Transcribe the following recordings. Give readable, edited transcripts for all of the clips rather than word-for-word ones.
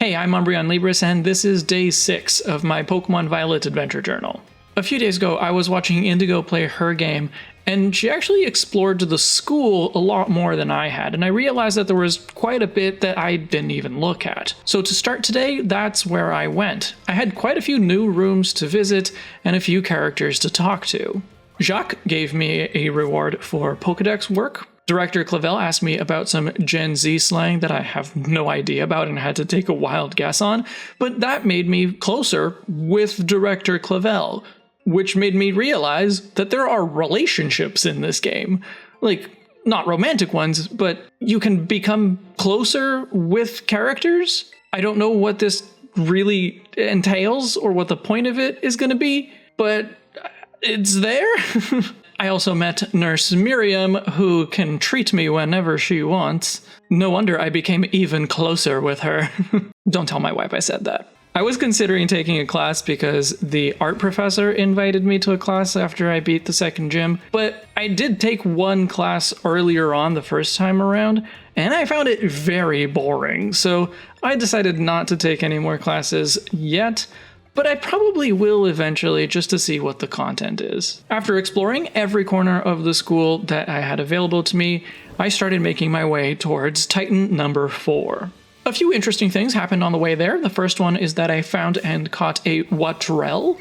Hey, I'm Umbreon Libris, and this is day 6 of my Pokémon Violet Adventure Journal. A few days ago, I was watching Indigo play her game, and she actually explored the school a lot more than I had, and I realized that there was quite a bit that I didn't even look at. So to start today, that's where I went. I had quite a few new rooms to visit, and a few characters to talk to. Jacques gave me a reward for Pokédex work. Director Clavel asked me about some Gen Z slang that I have no idea about and had to take a wild guess on, but that made me closer with Director Clavel, which made me realize that there are relationships in this game. Like, not romantic ones, but you can become closer with characters. I don't know what this really entails or what the point of it is going to be, but it's there. I also met Nurse Miriam, who can treat me whenever she wants. No wonder I became even closer with her. Don't tell my wife I said that. I was considering taking a class because the art professor invited me to a class after I beat the second gym, but I did take one class earlier on the first time around, and I found it very boring, so I decided not to take any more classes yet. But I probably will eventually, just to see what the content is. After exploring every corner of the school that I had available to me, I started making my way towards Titan number 4. A few interesting things happened on the way there. The first one is that I found and caught a Wattrel?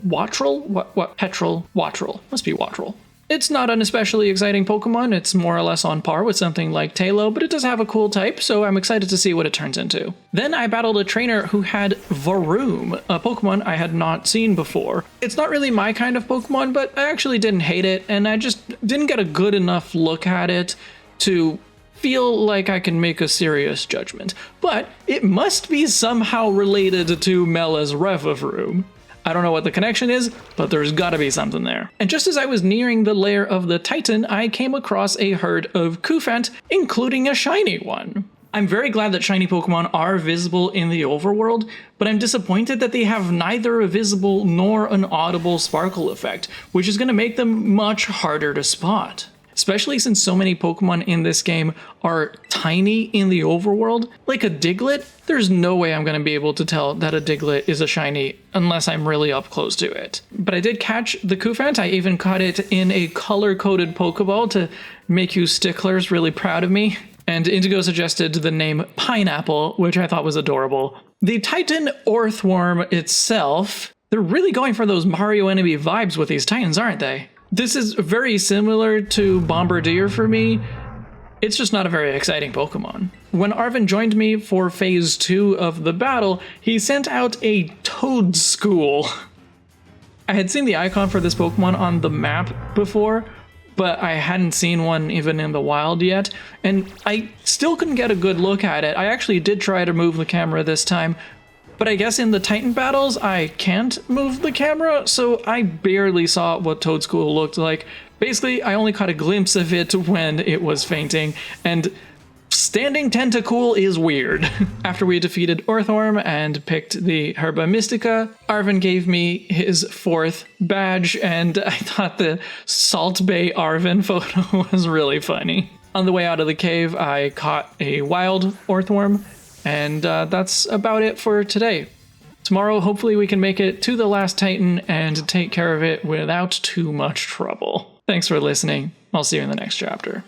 Wattrel? What? Petrel? Wattrel. Must be Wattrel. It's not an especially exciting Pokemon, it's more or less on par with something like Tailo, but it does have a cool type, so I'm excited to see what it turns into. Then I battled a trainer who had Varoom, a Pokemon I had not seen before. It's not really my kind of Pokemon, but I actually didn't hate it, and I just didn't get a good enough look at it to feel like I can make a serious judgment. But it must be somehow related to Mela's Revavroom. I don't know what the connection is, but there's gotta be something there. And just as I was nearing the lair of the Titan, I came across a herd of Cufant, including a shiny one. I'm very glad that shiny Pokemon are visible in the overworld, but I'm disappointed that they have neither a visible nor an audible sparkle effect, which is gonna make them much harder to spot. Especially since so many Pokemon in this game are tiny in the overworld. Like a Diglett, there's no way I'm going to be able to tell that a Diglett is a shiny unless I'm really up close to it. But I did catch the Cufant. I even caught it in a color-coded Pokeball to make you sticklers really proud of me. And Indigo suggested the name Pineapple, which I thought was adorable. The Titan Orthworm itself, they're really going for those Mario enemy vibes with these Titans, aren't they? This is very similar to Bombardier for me. It's just not a very exciting Pokemon. When Arven joined me for phase 2 of the battle, he sent out a Toadschool. I had seen the icon for this Pokemon on the map before, but I hadn't seen one even in the wild yet, and I still couldn't get a good look at it. I actually did try to move the camera this time, but I guess in the Titan battles, I can't move the camera, so I barely saw what Toadschool looked like. Basically, I only caught a glimpse of it when it was fainting, and standing Tentacool is weird. After we defeated Orthworm and picked the Herba Mystica, Arven gave me his 4th badge, and I thought the Salt Bay Arven photo was really funny. On the way out of the cave, I caught a wild Orthworm, and that's about it for today. Tomorrow, hopefully we can make it to the last Titan and take care of it without too much trouble. Thanks for listening. I'll see you in the next chapter.